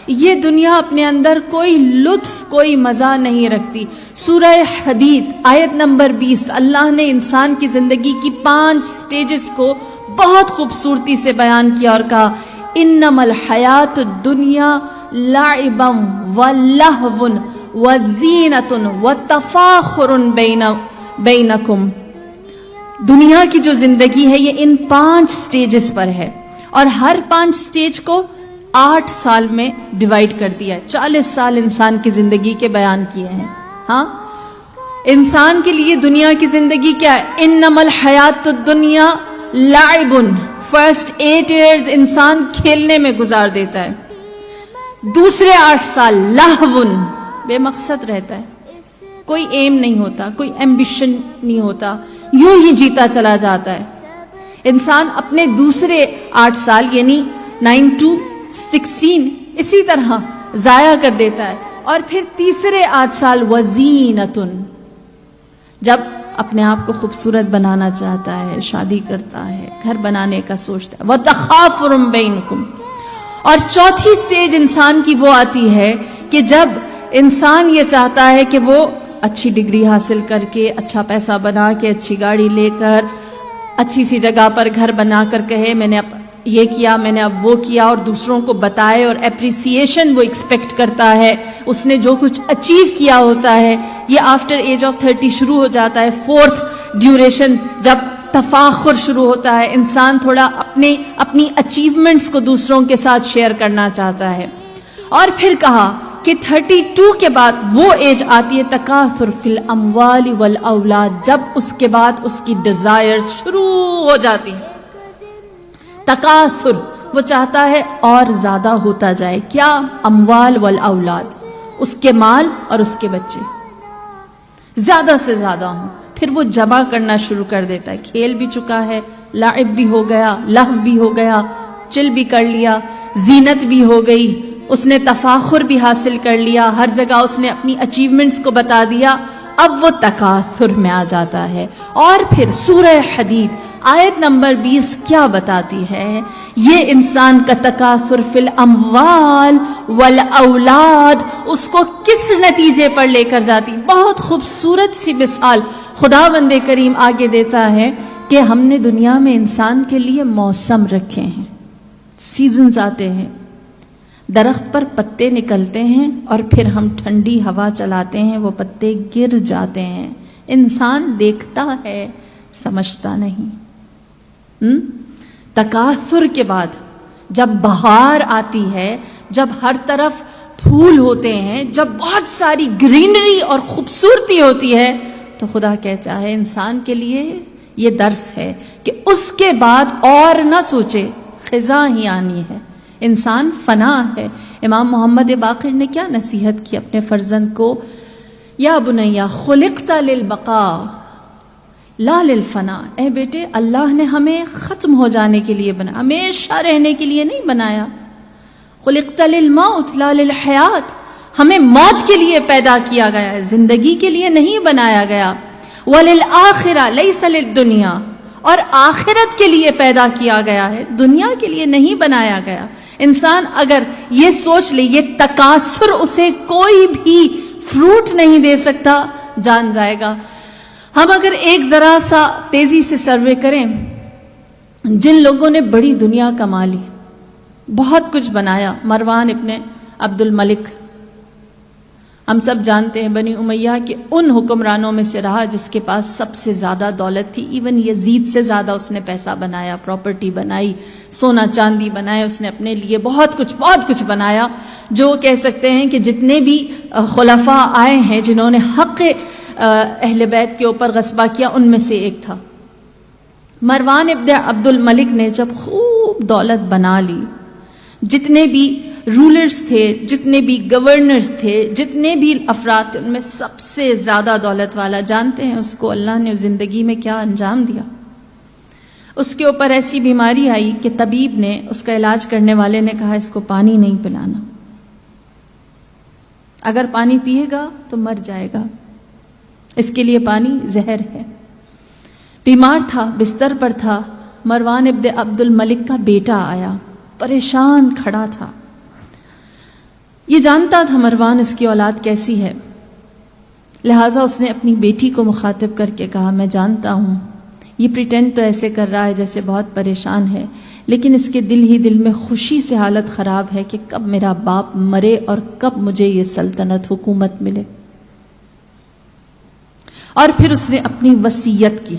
یہ دنیا اپنے اندر کوئی لطف کوئی مزہ نہیں رکھتی۔ سورہ حدید آیت نمبر 20 اللہ نے انسان کی زندگی کی 5 سٹیجز کو بہت خوبصورتی سے بیان کیا اور کہا انما الحیات الدنیا لعب ولہو وزینۃ وتفاخر بینکم۔ دنیا کی جو زندگی ہے یہ ان 5 سٹیجز پر ہے اور ہر 5 سٹیج کو 8 سال میں ڈیوائیڈ کر دیا ہے۔ 40 سال انسان کی زندگی کے بیان کیے ہیں۔ ہاں، انسان کے لیے دنیا کی زندگی کیا ہے؟ انما الحیات الدنیا لعب، فرسٹ 8 ایئرز انسان کھیلنے میں گزار دیتا ہے، دوسرے 8 سال لہو، بے مقصد رہتا ہے، کوئی ایم نہیں ہوتا، کوئی ایمبیشن نہیں ہوتا، یوں ہی جیتا چلا جاتا ہے۔ انسان اپنے دوسرے 8 سال یعنی 9 to 16 اسی طرح ضائع کر دیتا ہے، اور پھر تیسرے 8 سال وزینتن، جب اپنے آپ کو خوبصورت بنانا چاہتا ہے، شادی کرتا ہے، گھر بنانے کا سوچتا ہے، وتخافر بینکم۔ اور چوتھی سٹیج انسان کی وہ آتی ہے کہ جب انسان یہ چاہتا ہے کہ وہ اچھی ڈگری حاصل کر کے، اچھا پیسہ بنا کے، اچھی گاڑی لے کر، اچھی سی جگہ پر گھر بنا کر کہے میں نے یہ کیا، میں نے اب وہ کیا، اور دوسروں کو بتائے، اور اپریسیشن وہ ایکسپیکٹ کرتا ہے اس نے جو کچھ اچیو کیا ہوتا ہے۔ یہ آفٹر ایج آف 30 شروع ہو جاتا ہے، 4th ڈیوریشن جب تفاخر شروع ہوتا ہے، انسان تھوڑا اپنی اچیومنٹس کو دوسروں کے ساتھ شیئر کرنا چاہتا ہے۔ اور پھر کہا کہ 32 کے بعد وہ ایج آتی ہے تکاثر فی الاموال والاولاد، جب اس کے بعد اس کی ڈیزائرز شروع ہو جاتی ہیں۔ تکاثر، وہ چاہتا ہے اور زیادہ ہوتا جائے، کیا؟ اموال والاولاد، اس کے مال اور اس کے بچے زیادہ سے زیادہ ہوں۔ پھر وہ جمع کرنا شروع کر دیتا ہے، کھیل بھی چکا ہے، لعب بھی ہو گیا، لہو بھی ہو گیا، چل بھی کر لیا، زینت بھی ہو گئی، اس نے تفاخر بھی حاصل کر لیا، ہر جگہ اس نے اپنی اچیومنٹس کو بتا دیا، اب وہ تکاثر میں آ جاتا ہے۔ اور پھر سورہ حدید آیت نمبر 20 کیا بتاتی ہے؟ یہ انسان کا تکاثر فی الاموال والاولاد اس کو کس نتیجے پر لے کر جاتی؟ بہت خوبصورت سی مثال خداوند کریم آگے دیتا ہے کہ ہم نے دنیا میں انسان کے لیے موسم رکھے ہیں، سیزنز آتے ہیں، درخت پر پتے نکلتے ہیں اور پھر ہم ٹھنڈی ہوا چلاتے ہیں، وہ پتے گر جاتے ہیں، انسان دیکھتا ہے سمجھتا نہیں۔ تکاثر کے بعد جب بہار آتی ہے، جب ہر طرف پھول ہوتے ہیں، جب بہت ساری گرینری اور خوبصورتی ہوتی ہے، تو خدا کہتا ہے انسان کے لیے یہ درس ہے کہ اس کے بعد اور نہ سوچے، خزاں ہی آنی ہے، انسان فنا ہے۔ امام محمد باقر نے کیا نصیحت کی اپنے فرزند کو؟ یا بنیا خلقت للبقاء لا للفنا، اے بیٹے اللہ نے ہمیں ختم ہو جانے کے لیے بنایا، ہمیشہ رہنے کے لیے نہیں بنایا۔ خلقت للموت لا للحیات، ہمیں موت کے لیے پیدا کیا گیا ہے، زندگی کے لیے نہیں بنایا گیا۔ وللآخرہ لیس للدنیا، اور آخرت کے لیے پیدا کیا گیا ہے، دنیا کے لیے نہیں بنایا گیا۔ انسان اگر یہ سوچ لے یہ تکاثر اسے کوئی بھی فروٹ نہیں دے سکتا، جان جائے گا۔ ہم اگر ایک ذرا سا تیزی سے سروے کریں، جن لوگوں نے بڑی دنیا کما لی، بہت کچھ بنایا، مروان ابن عبد الملک، ہم سب جانتے ہیں بنی امیہ کے ان حکمرانوں میں سے رہا جس کے پاس سب سے زیادہ دولت تھی، ایون یزید سے زیادہ اس نے پیسہ بنایا، پراپرٹی بنائی، سونا چاندی بنائے، اس نے اپنے لیے بہت کچھ بنایا، جو کہہ سکتے ہیں کہ جتنے بھی خلفاء آئے ہیں جنہوں نے حق اہل بیت کے اوپر غصبہ کیا، ان میں سے ایک تھا۔ مروان ابن عبد الملک نے جب خوب دولت بنا لی، جتنے بھی رولرز تھے، جتنے بھی گورنرز تھے، جتنے بھی افراد تھے، ان میں سب سے زیادہ دولت والا، جانتے ہیں اس کو اللہ نے زندگی میں کیا انجام دیا؟ اس کے اوپر ایسی بیماری آئی کہ طبیب نے، اس کا علاج کرنے والے نے کہا اس کو پانی نہیں پلانا، اگر پانی پیے گا تو مر جائے گا، اس کے لیے پانی زہر ہے۔ بیمار تھا، بستر پر تھا، مروان ابن عبد الملک کا بیٹا آیا، پریشان کھڑا تھا، یہ جانتا تھا مروان اس کی اولاد کیسی ہے، لہٰذا اس نے اپنی بیٹی کو مخاطب کر کے کہا میں جانتا ہوں یہ پریٹینڈ تو ایسے کر رہا ہے جیسے بہت پریشان ہے، لیکن اس کے دل میں خوشی سے حالت خراب ہے کہ کب میرا باپ مرے اور کب مجھے یہ سلطنت حکومت ملے۔ اور پھر اس نے اپنی وصیت کی۔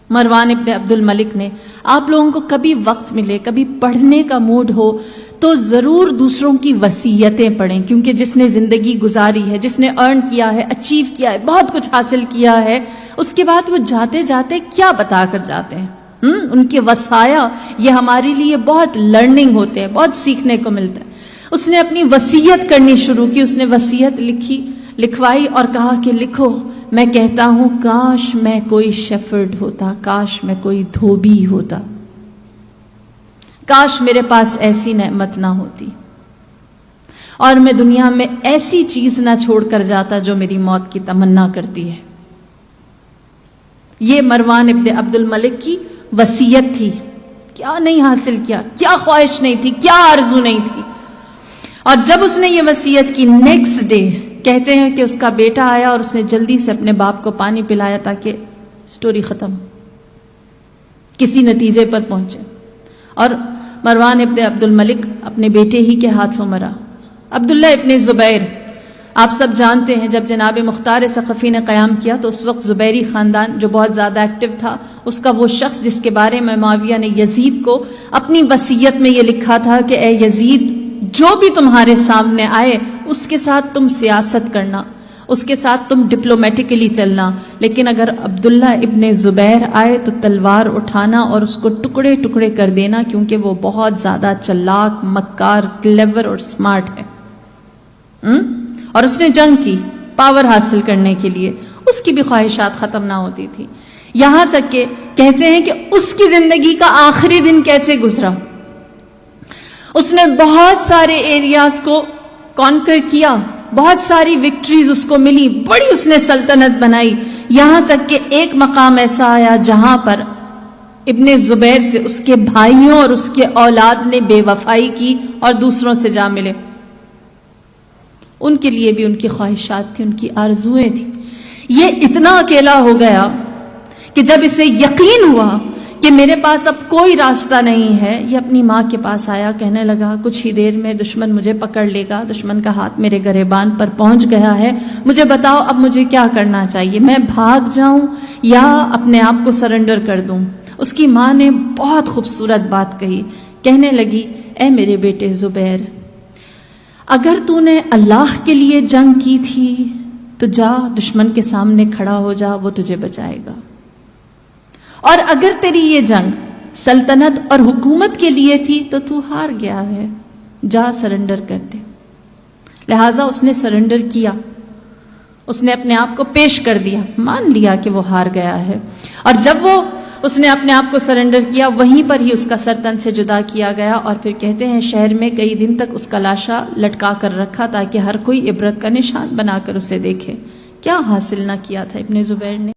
مروان ابن عبد الملک نے، آپ لوگوں کو کبھی وقت ملے، کبھی پڑھنے کا موڈ ہو تو ضرور دوسروں کی وصیتیں پڑھیں، کیونکہ جس نے زندگی گزاری ہے، جس نے ارن کیا ہے، اچیو کیا ہے، بہت کچھ حاصل کیا ہے، اس کے بعد وہ جاتے جاتے کیا بتا کر جاتے ہیں، ان کے وصایا یہ ہمارے لیے بہت لرننگ ہوتے ہیں، بہت سیکھنے کو ملتا ہے۔ اس نے اپنی وصیت کرنی شروع کی، اس نے وصیت لکھوائی اور کہا کہ لکھو، میں کہتا ہوں کاش میں کوئی شیفرڈ ہوتا، کاش میں کوئی دھوبی ہوتا، کاش میرے پاس ایسی نعمت نہ ہوتی اور میں دنیا میں ایسی چیز نہ چھوڑ کر جاتا جو میری موت کی تمنا کرتی ہے۔ یہ مروان ابن عبد الملک کی وصیت تھی۔ کیا نہیں حاصل کیا، کیا خواہش نہیں تھی، کیا آرزو نہیں تھی۔ اور جب اس نے یہ وصیت کی، نیکسٹ ڈے کہتے ہیں کہ اس کا بیٹا آیا اور اس نے جلدی سے اپنے باپ کو پانی پلایا تاکہ سٹوری ختم، کسی نتیجے پر پہنچے۔ اور مروان ابن عبد الملک اپنے بیٹے ہی کے ہاتھوں مرا۔ عبداللہ ابن زبیر، آپ سب جانتے ہیں جب جناب مختار ثقفی نے قیام کیا تو اس وقت زبیری خاندان جو بہت زیادہ ایکٹیو تھا، اس کا وہ شخص جس کے بارے میں معاویہ نے یزید کو اپنی وصیت میں یہ لکھا تھا کہ اے یزید، جو بھی تمہارے سامنے آئے اس کے ساتھ تم سیاست کرنا، اس کے ساتھ تم ڈپلومیٹکلی چلنا، لیکن اگر عبداللہ ابن زبیر آئے تو تلوار اٹھانا اور اس کو ٹکڑے ٹکڑے کر دینا، کیونکہ وہ بہت زیادہ چلاک، مکار، کلیور اور سمارٹ ہے۔ اور اس نے جنگ کی پاور حاصل کرنے کے لیے، اس کی بھی خواہشات ختم نہ ہوتی تھی، یہاں تک کہ کہتے ہیں کہ اس کی زندگی کا آخری دن کیسے گزرا۔ اس نے بہت سارے ایریاز کو کانکر کیا، بہت ساری وکٹریز اس کو ملی، بڑی اس نے سلطنت بنائی، یہاں تک کہ ایک مقام ایسا آیا جہاں پر ابن زبیر سے اس کے بھائیوں اور اس کے اولاد نے بے وفائی کی اور دوسروں سے جا ملے۔ ان کے لیے بھی ان کی خواہشات تھیں، ان کی آرزویں تھیں۔ یہ اتنا اکیلا ہو گیا کہ جب اسے یقین ہوا کہ میرے پاس اب کوئی راستہ نہیں ہے، یہ اپنی ماں کے پاس آیا، کہنے لگا کچھ ہی دیر میں دشمن مجھے پکڑ لے گا، دشمن کا ہاتھ میرے گریبان پر پہنچ گیا ہے، مجھے بتاؤ اب مجھے کیا کرنا چاہیے، میں بھاگ جاؤں یا اپنے آپ کو سرنڈر کر دوں۔ اس کی ماں نے بہت خوبصورت بات کہی، کہنے لگی اے میرے بیٹے زبیر، اگر تو نے اللہ کے لیے جنگ کی تھی تو جا دشمن کے سامنے کھڑا ہو جا، وہ تجھے بچائے گا، اور اگر تیری یہ جنگ سلطنت اور حکومت کے لیے تھی تو ہار گیا ہے، جا سرنڈر کر دے۔ لہٰذا اس نے سرنڈر کیا، اس نے اپنے آپ کو پیش کر دیا، مان لیا کہ وہ ہار گیا ہے، اور جب اس نے اپنے آپ کو سرنڈر کیا، وہیں پر ہی اس کا سر تن سے جدا کیا گیا، اور پھر کہتے ہیں شہر میں کئی دن تک اس کا لاشا لٹکا کر رکھا تاکہ ہر کوئی عبرت کا نشان بنا کر اسے دیکھے۔ کیا حاصل نہ کیا تھا ابن زبیر نے۔